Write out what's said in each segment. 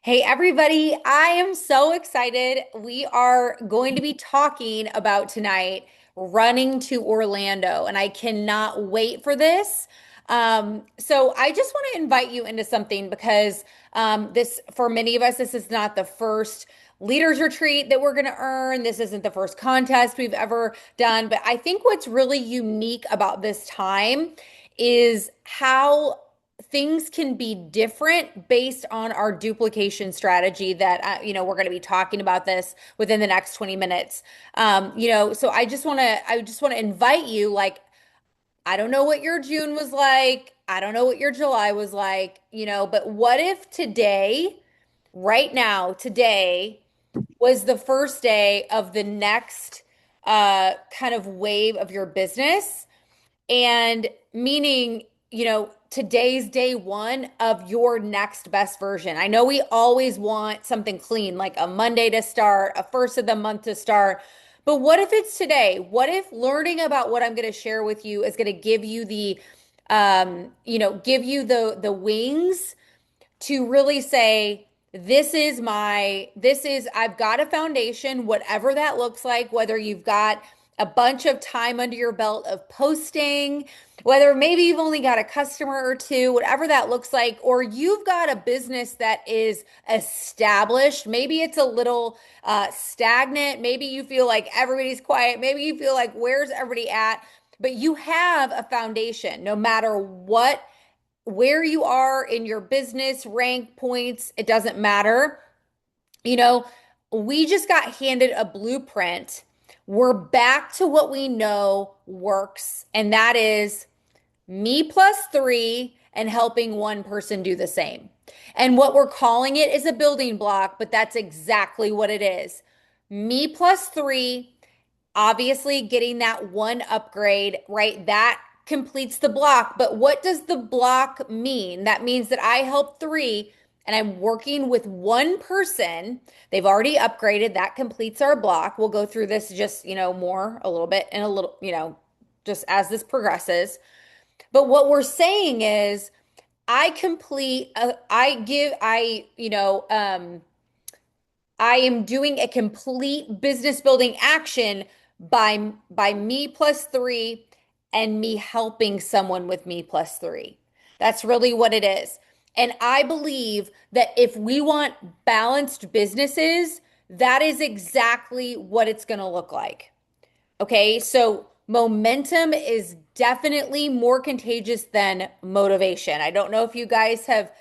Hey, everybody. I am so excited. We are going to be talking about tonight running to Orlando, and I cannot wait for this. So I just want to invite you into something because for many of us, this is not the first leaders retreat that we're going to earn. This isn't the first contest we've ever done, but I think what's really unique about this time is how things can be different based on our duplication strategy that we're going to be talking about this within the next 20 minutes. So I just want to invite you, like, I don't know what your June was like. I don't know what your July was like, but what if today, right now, today was the first day of the next kind of wave of your business? And meaning, today's day one of your next best version. I know we always want something clean, like a Monday to start, a first of the month to start. But what if it's today? What if learning about what I'm going to share with you is going to give you the wings to really say, I've got a foundation, whatever that looks like, whether you've got a bunch of time under your belt of posting, whether maybe you've only got a customer or two, whatever that looks like, or you've got a business that is established. Maybe it's a little stagnant. Maybe you feel like everybody's quiet. Maybe you feel like, where's everybody at? But you have a foundation, no matter where you are in your business, rank points, it doesn't matter. You know, we just got handed a blueprint. We're back to what we know works, and that is me plus three and helping one person do the same. And what we're calling it is a building block, but that's exactly what it is. Me plus three, obviously getting that one upgrade, right? That completes the block. But what does the block mean? That means that I help three and I'm working with one person. They've already upgraded. That completes our block. We'll go through this just, more a little bit and a little, just as this progresses. But what we're saying is I complete, I give, I am doing a complete business building action by me plus three and me helping someone with me plus three. That's really what it is. And I believe that if we want balanced businesses, that is exactly what it's going to look like. Okay, so momentum is definitely more contagious than motivation. I don't know if you guys have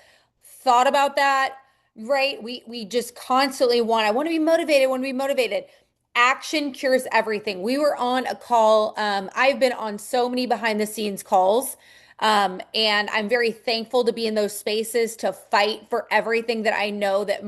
thought about that, right? We just constantly I want to be motivated, I want to be motivated. Action cures everything. We were on a call. I've been on so many behind the scenes calls. And I'm very thankful to be in those spaces to fight for everything that I know that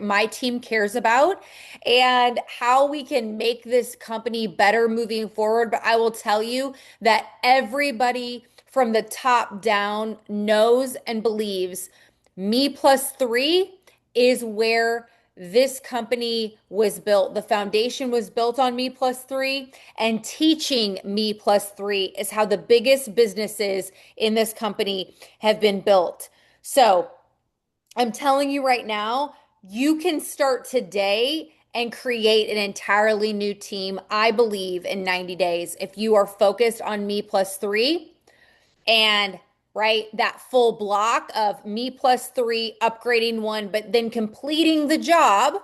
my team cares about and how we can make this company better moving forward. But I will tell you that everybody from the top down knows and believes me plus three is where this company was built. The foundation was built on me plus three, and teaching me plus three is how the biggest businesses in this company have been built. So I'm telling you right now, you can start today and create an entirely new team, I believe, in 90 days if you are focused on me plus three and right, that full block of me plus three, upgrading one, but then completing the job,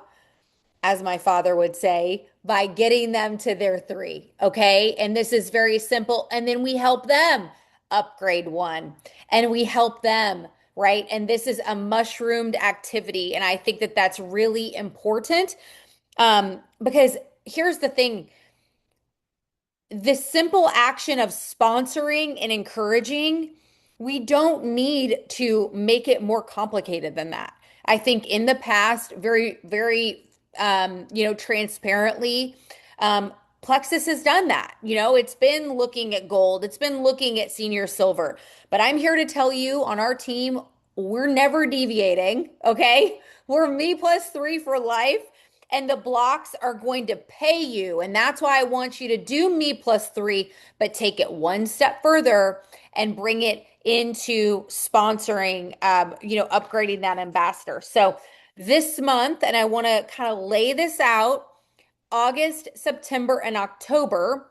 as my father would say, by getting them to their three. Okay. And this is very simple. And then we help them upgrade one and we help them. Right. And this is a mushroomed activity. And I think that that's really important because here's the thing, the simple action of sponsoring and encouraging, we don't need to make it more complicated than that. I think in the past, very, very, transparently, Plexus has done that. It's been looking at gold, it's been looking at senior silver. But I'm here to tell you on our team, we're never deviating. Okay. We're me plus three for life and the blocks are going to pay you. And that's why I want you to do me plus three, but take it one step further and bring it into sponsoring, upgrading that ambassador. So This month, and I want to kind of lay this out, August, September, and October,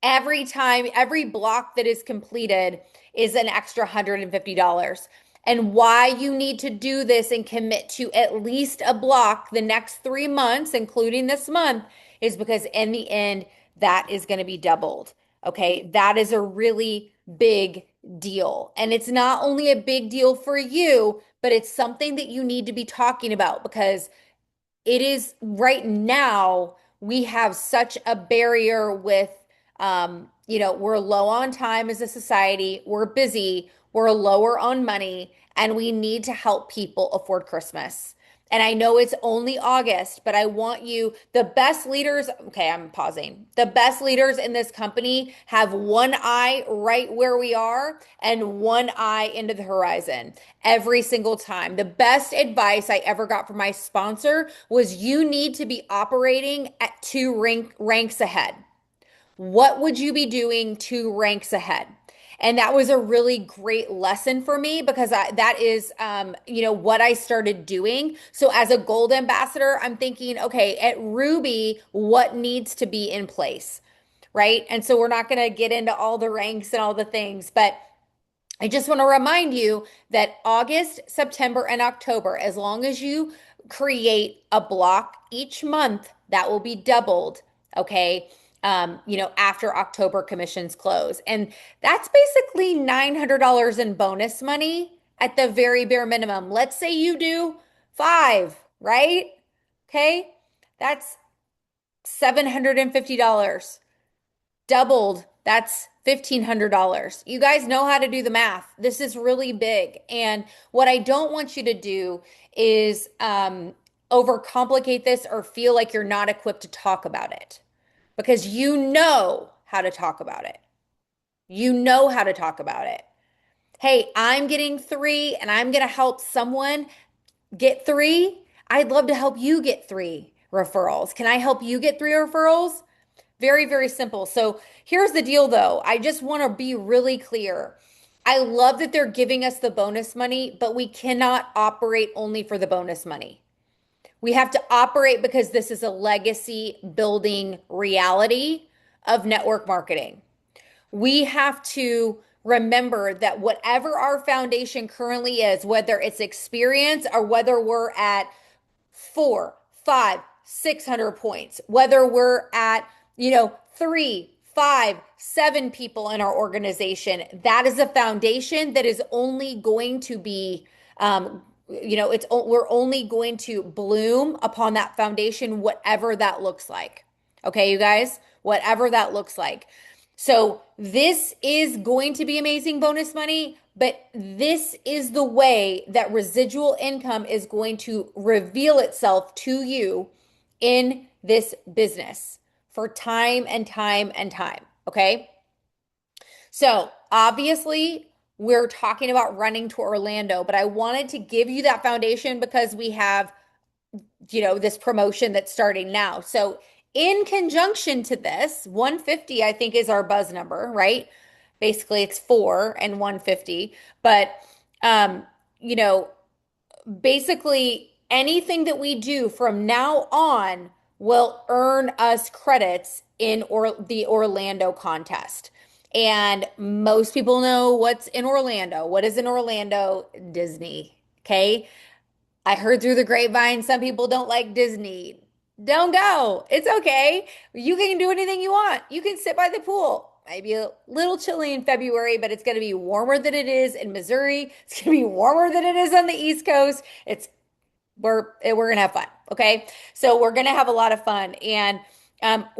every time, every block that is completed is an extra $150. And why you need to do this and commit to at least a block the next 3 months, including this month, is because in the end, that is going to be doubled. Okay. That is a really big deal. And it's not only a big deal for you, but it's something that you need to be talking about because it is right now we have such a barrier with we're low on time as a society, we're busy, we're lower on money, and we need to help people afford Christmas. And I know it's only August, but I want you, the best leaders, okay, I'm pausing. The best leaders in this company have one eye right where we are and one eye into the horizon every single time. The best advice I ever got from my sponsor was you need to be operating at ranks ahead. What would you be doing 2 ranks ahead? And that was a really great lesson for me because that is, what I started doing. So as a gold ambassador, I'm thinking, okay, at Ruby, what needs to be in place, right? And so we're not going to get into all the ranks and all the things, but I just want to remind you that August, September, and October, as long as you create a block each month, that will be doubled. Okay. After October commissions close. And that's basically $900 in bonus money at the very bare minimum. Let's say you do 5, right? Okay. That's $750 doubled. That's $1,500. You guys know how to do the math. This is really big. And what I don't want you to do is overcomplicate this or feel like you're not equipped to talk about it because you know how to talk about it. You know how to talk about it. Hey, I'm getting 3 and I'm going to help someone get 3. I'd love to help you get 3 referrals. Can I help you get 3 referrals? Very, very simple. So here's the deal though. I just want to be really clear. I love that they're giving us the bonus money, but we cannot operate only for the bonus money. We have to operate because this is a legacy building reality of network marketing. We have to remember that whatever our foundation currently is, whether it's experience or whether we're at 4, 5, 600 points, whether we're at, 3, 5, 7 people in our organization, that is a foundation that is only going to be, we're only going to bloom upon that foundation, whatever that looks like. Okay, you guys, whatever that looks like. So this is going to be amazing bonus money, but this is the way that residual income is going to reveal itself to you in this business for time and time and time. Okay. So obviously, we're talking about running to Orlando, but I wanted to give you that foundation because we have, this promotion that's starting now. So in conjunction to this, 150, I think, is our buzz number, right? Basically, it's 4 and 150. But, um, you know, basically anything that we do from now on will earn us credits in the Orlando contest. And most people know what's in Orlando. What is in Orlando? Disney. Okay. I heard through the grapevine some people don't like Disney. Don't go. It's okay. You can do anything you want. You can sit by the pool. Maybe a little chilly in February, but it's going to be warmer than it is in Missouri. It's going to be warmer than it is on the East Coast. We're gonna have fun. Okay, so we're gonna have a lot of fun, and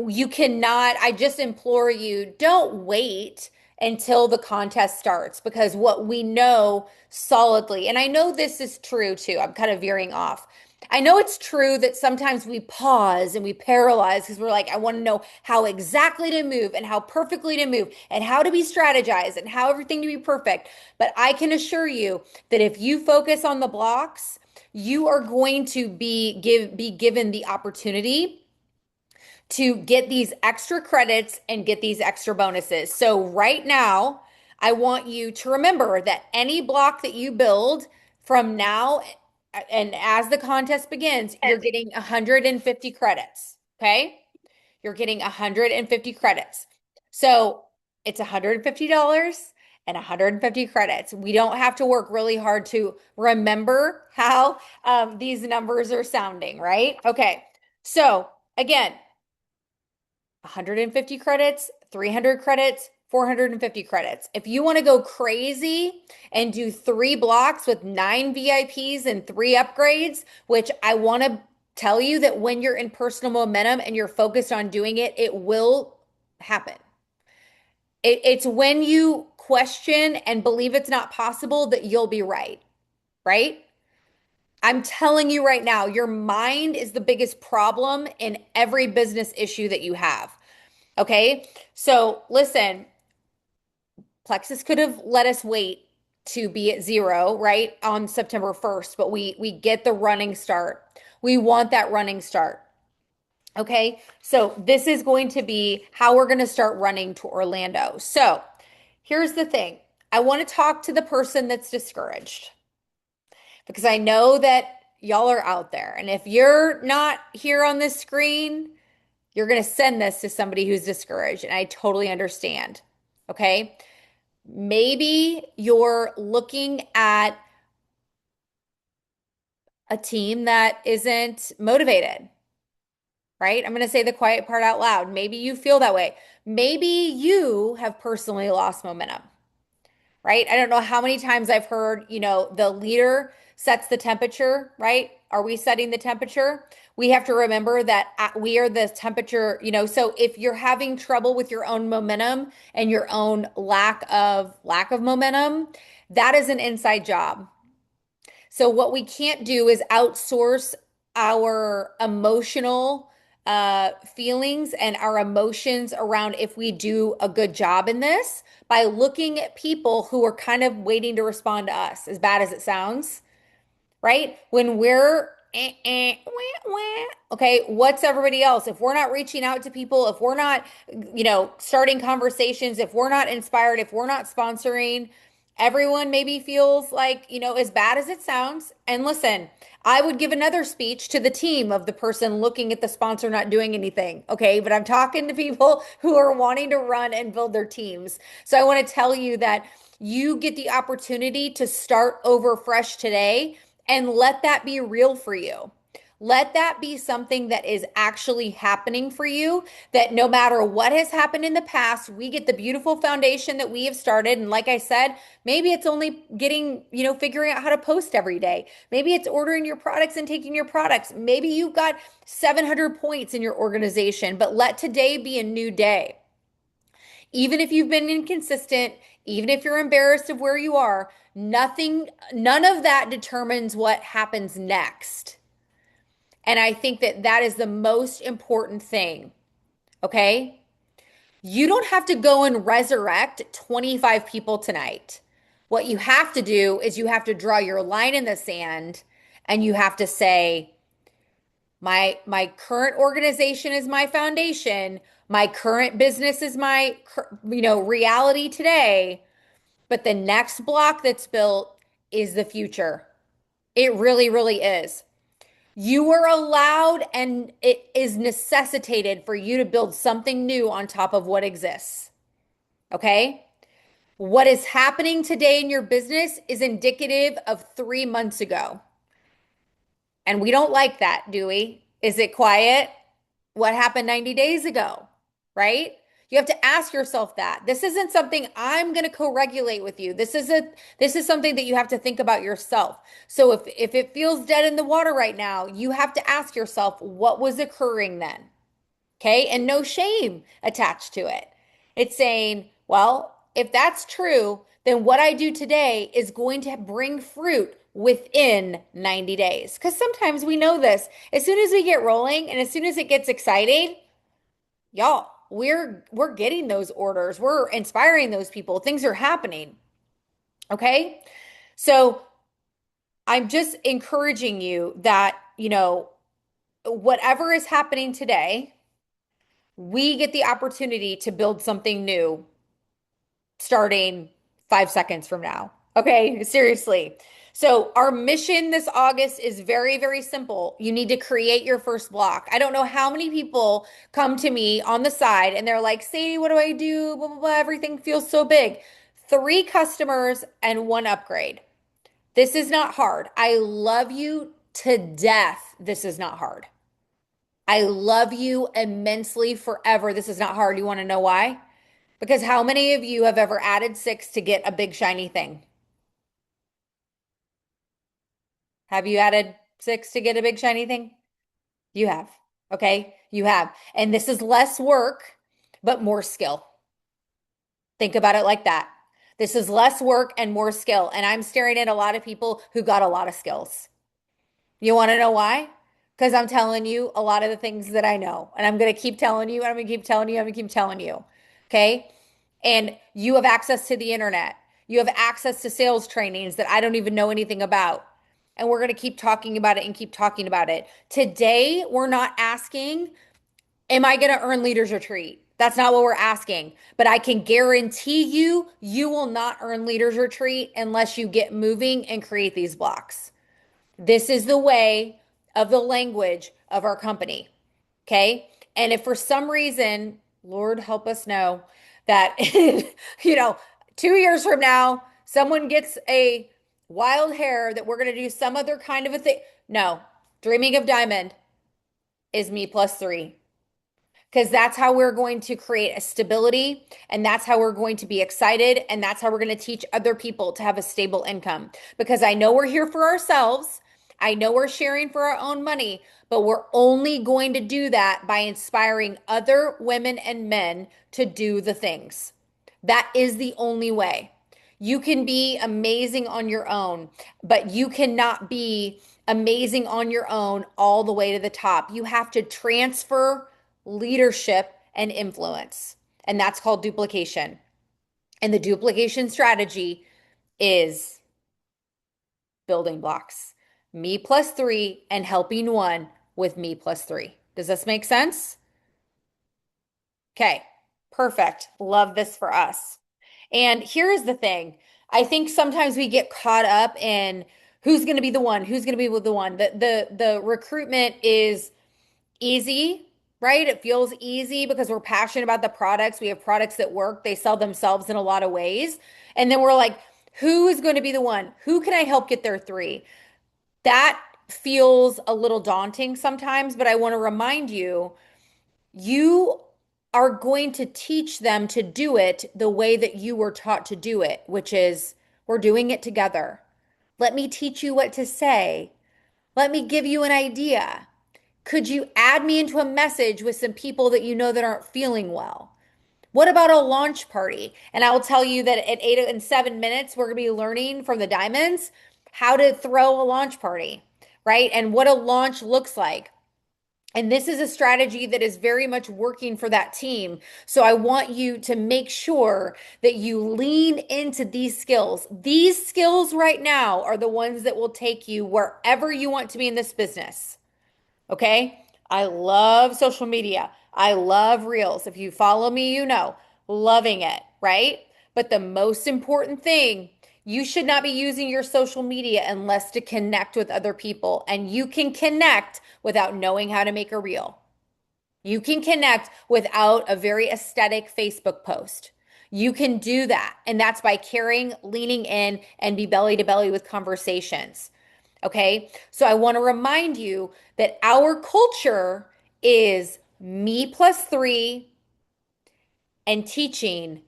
you cannot. I just implore you, don't wait until the contest starts because what we know solidly, and I know this is true too. I'm kind of veering off. I know it's true that sometimes we pause and we paralyze because we're like, I want to know how exactly to move and how perfectly to move and how to be strategized and how everything to be perfect. But I can assure you that if you focus on the blocks, you are going to be given the opportunity to get these extra credits and get these extra bonuses. So right now, I want you to remember that any block that you build from now And as the contest begins, you're getting 150 credits. Okay. You're getting 150 credits. So it's $150 and 150 credits. We don't have to work really hard to remember how these numbers are sounding, right? Okay. So again, 150 credits, 300 credits, 450 credits. If you want to go crazy and do 3 blocks with 9 VIPs and 3 upgrades, which I want to tell you that when you're in personal momentum and you're focused on doing it, it will happen. It's when you question and believe it's not possible that you'll be right, right? I'm telling you right now, your mind is the biggest problem in every business issue that you have. Okay. So listen, Plexus could have let us wait to be at 0, right, on September 1st, but we get the running start. We want that running start. Okay. So this is going to be how we're going to start running to Orlando. So here's the thing. I want to talk to the person that's discouraged because I know that y'all are out there. And if you're not here on this screen, you're going to send this to somebody who's discouraged, and I totally understand. Okay. Maybe you're looking at a team that isn't motivated, right? I'm going to say the quiet part out loud. Maybe you feel that way. Maybe you have personally lost momentum, right? I don't know how many times I've heard, the leader sets the temperature, right? Are we setting the temperature? We have to remember that we are the temperature, so if you're having trouble with your own momentum and your own lack of momentum, that is an inside job. So what we can't do is outsource our emotional feelings and our emotions around if we do a good job in this by looking at people who are kind of waiting to respond to us, as bad as it sounds, right? When we're wah, wah, okay, what's everybody else? If we're not reaching out to people, if we're not, starting conversations, if we're not inspired, if we're not sponsoring, everyone maybe feels like, as bad as it sounds. And listen, I would give another speech to the team of the person looking at the sponsor not doing anything. Okay. But I'm talking to people who are wanting to run and build their teams. So I want to tell you that you get the opportunity to start over fresh today and let that be real for you. Let that be something that is actually happening for you, that no matter what has happened in the past, we get the beautiful foundation that we have started. And like I said, maybe it's only getting, figuring out how to post every day. Maybe it's ordering your products and taking your products. Maybe you've got 700 points in your organization, but let today be a new day. Even if you've been inconsistent, even if you're embarrassed of where you are, none of that determines what happens next. And I think that that is the most important thing. Okay. You don't have to go and resurrect 25 people tonight. What you have to do is you have to draw your line in the sand and you have to say, my current organization is my foundation. My current business is my, reality today. But the next block that's built is the future. It really, really is. You are allowed and it is necessitated for you to build something new on top of what exists. Okay? What is happening today in your business is indicative of 3 months ago. And we don't like that, do we? Is it quiet? What happened 90 days ago, right? You have to ask yourself that. This isn't something I'm going to co-regulate with you. This is something that you have to think about yourself. So if it feels dead in the water right now, you have to ask yourself what was occurring then. Okay? And no shame attached to it. It's saying, well, if that's true, then what I do today is going to bring fruit within 90 days. Because sometimes we know this. As soon as we get rolling and as soon as it gets exciting, y'all, we're getting those orders. We're inspiring those people. Things are happening. Okay? So I'm just encouraging you that, whatever is happening today, we get the opportunity to build something new starting 5 seconds from now. Okay, seriously. So our mission this August is very, very simple. You need to create your first block. I don't know how many people come to me on the side and they're like, Sadie, what do I do? Blah, blah, blah. Everything feels so big. Three customers and one upgrade. This is not hard. I love you to death. This is not hard. I love you immensely forever. This is not hard. You want to know why? Because how many of you have ever added six to get a big shiny thing? Have you added six to get a big shiny thing? You have. Okay. You have. And this is less work, but more skill. Think about it like that. This is less work and more skill. And I'm staring at a lot of people who got a lot of skills. You want to know why? Because I'm telling you a lot of the things that I know. And I'm going to keep telling you, and I'm going to keep telling you, I'm going to keep telling you. Okay. And you have access to the internet. You have access to sales trainings that I don't even know anything about. And we're going to keep talking about it and keep talking about it. Today, we're not asking, am I going to earn Leaders Retreat? That's not what we're asking. But I can guarantee you, you will not earn Leaders Retreat unless you get moving and create these blocks. This is the way of the language of our company. Okay. And if for some reason, Lord help us know that, 2 years from now, someone gets a wild hair that we're going to do some other kind of a thing. No, Dreaming of Diamond is me plus three because that's how we're going to create a stability and that's how we're going to be excited and that's how we're going to teach other people to have a stable income because I know we're here for ourselves. I know we're sharing for our own money, but we're only going to do that by inspiring other women and men to do the things. That is the only way. You can be amazing on your own, but you cannot be amazing on your own all the way to the top. You have to transfer leadership and influence. And that's called duplication. And the duplication strategy is building blocks. Me plus three and helping one with me plus three. Does this make sense? Okay, perfect. Love this for us. And here's the thing. I think sometimes we get caught up in who's going to be the one, who's going to be with the one. The recruitment is easy, right? It feels easy because we're passionate about the products. We have products that work. They sell themselves in a lot of ways. And then we're like, who is going to be the one? Who can I help get their three? That feels a little daunting sometimes, but I want to remind you, you are going to teach them to do it the way that you were taught to do it, which is we're doing it together. Let me teach you what to say. Let me give you an idea. Could you add me into a message with some people that you know that aren't feeling well? What about a launch party? And I will tell you that at 8 and 7 minutes, we're going to be learning from the diamonds how to throw a launch party, right? And what a launch looks like. And this is a strategy that is very much working for that team. So I want you to make sure that you lean into these skills. These skills right now are the ones that will take you wherever you want to be in this business. Okay. I love social media. I love reels. If you follow me, you know, loving it, right? But the most important thing, you should not be using your social media unless to connect with other people. And you can connect without knowing how to make a reel. You can connect without a very aesthetic Facebook post. You can do that. And that's by caring, leaning in, and be belly to belly with conversations. Okay. So I want to remind you that our culture is me plus three and teaching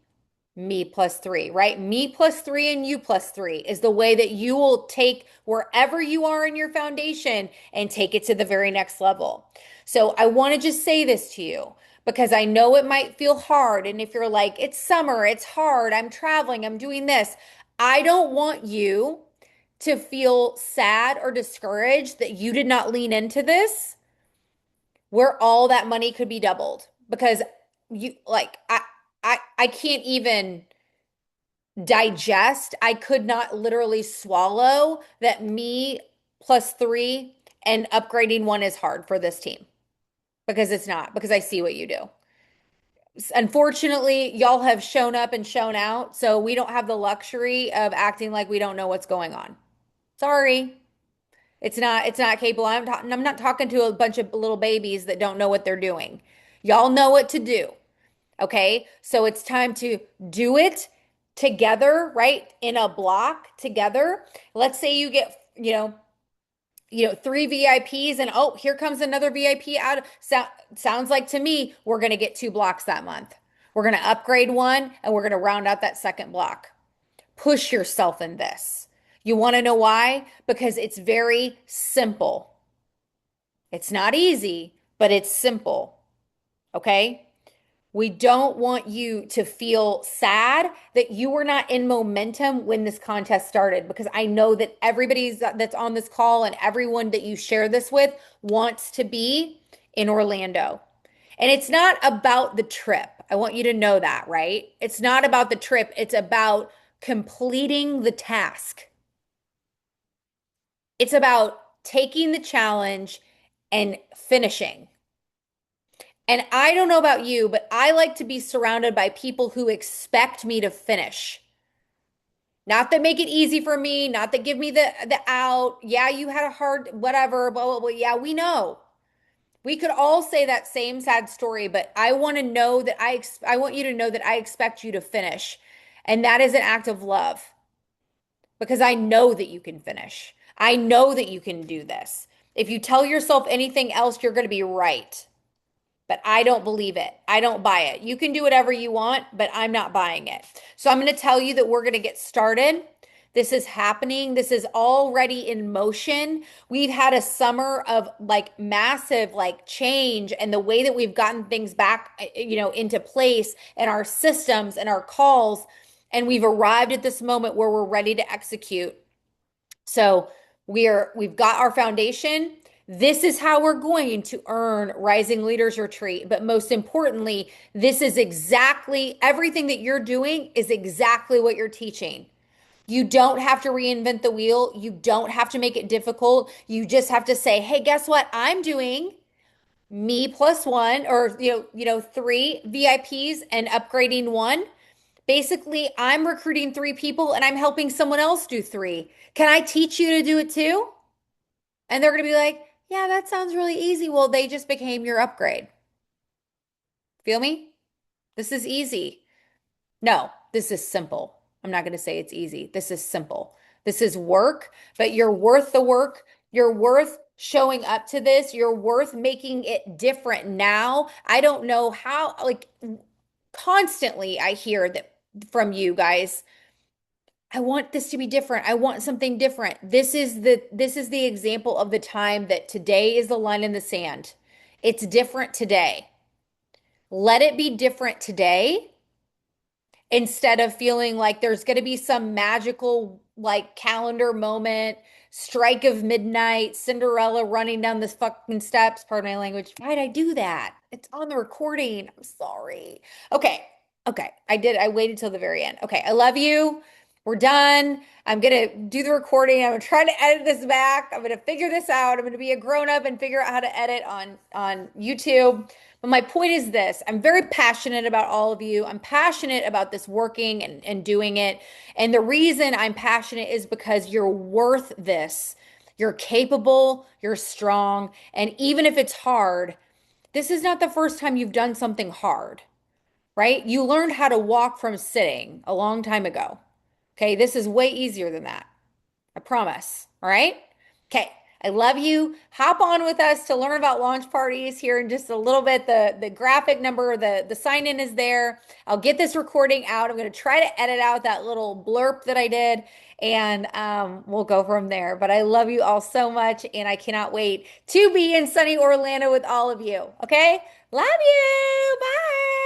me plus three, right? Me plus three and you plus three is the way that you will take wherever you are in your foundation and take it to the very next level. So I want to just say this to you because I know it might feel hard. And if you're like, it's summer, it's hard, I'm traveling, I'm doing this, I don't want you to feel sad or discouraged that you did not lean into this where all that money could be doubled because you like I can't even digest. I could not literally swallow that me plus three and upgrading one is hard for this team because it's not, because I see what you do. Unfortunately, y'all have shown up and shown out, so we don't have the luxury of acting like we don't know what's going on. Sorry. It's not capable. I'm not talking to a bunch of little babies that don't know what they're doing. Y'all know what to do. Okay? So it's time to do it together, right? In a block together. Let's say you get, three VIPs and oh, here comes another VIP out. Sounds like to me, we're going to get two blocks that month. We're going to upgrade one and we're going to round out that second block. Push yourself in this. You want to know why? Because it's very simple. It's not easy, but it's simple. Okay? We don't want you to feel sad that you were not in momentum when this contest started because I know that that's on this call and everyone that you share this with wants to be in Orlando. And it's not about the trip. I want you to know that, right? It's not about the trip. It's about completing the task. It's about taking the challenge and finishing. And I don't know about you, but I like to be surrounded by people who expect me to finish. Not that make it easy for me, not that give me the out. Yeah, you had a hard whatever, blah blah blah. Yeah, we know. We could all say that same sad story, but I want to know that I want you to know that I expect you to finish. And that is an act of love because I know that you can finish. I know that you can do this. If you tell yourself anything else, you're going to be right. But I don't believe it. I don't buy it. You can do whatever you want, but I'm not buying it. So I'm going to tell you that we're going to get started. This is happening. This is already in motion. We've had a summer of like massive like change and the way that we've gotten things back, into place and our systems and our calls. And we've arrived at this moment where we're ready to execute. So we've got our foundation. This is how we're going to earn Rising Leaders Retreat. But most importantly, this is exactly everything that you're doing is exactly what you're teaching. You don't have to reinvent the wheel. You don't have to make it difficult. You just have to say, hey, guess what? I'm doing me plus one or three VIPs and upgrading one. Basically, I'm recruiting three people and I'm helping someone else do three. Can I teach you to do it too? And they're going to be like, yeah, that sounds really easy. Well, they just became your upgrade. Feel me? This is easy. No, this is simple. I'm not going to say it's easy. This is simple. This is work, but you're worth the work. You're worth showing up to this. You're worth making it different now. I don't know how, like, constantly I hear that from you guys. I want this to be different. I want something different. This is the example of the time that today is the line in the sand. It's different today. Let it be different today instead of feeling like there's going to be some magical like calendar moment, strike of midnight, Cinderella running down the fucking steps. Pardon my language. Why'd I do that? It's on the recording. I'm sorry. Okay. Okay. I waited till the very end. Okay. I love you. We're done. I'm going to do the recording. I'm going to try to edit this back. I'm going to figure this out. I'm going to be a grown up and figure out how to edit on YouTube. But my point is this, I'm very passionate about all of you. I'm passionate about this working and doing it. And the reason I'm passionate is because you're worth this. You're capable, you're strong. And even if it's hard, this is not the first time you've done something hard, right? You learned how to walk from sitting a long time ago. Okay, this is way easier than that. I promise. All right? Okay. I love you. Hop on with us to learn about launch parties here in just a little bit. The graphic number, the sign in is there. I'll get this recording out. I'm going to try to edit out that little blurb that I did and we'll go from there. But I love you all so much and I cannot wait to be in sunny Orlando with all of you. Okay? Love you. Bye.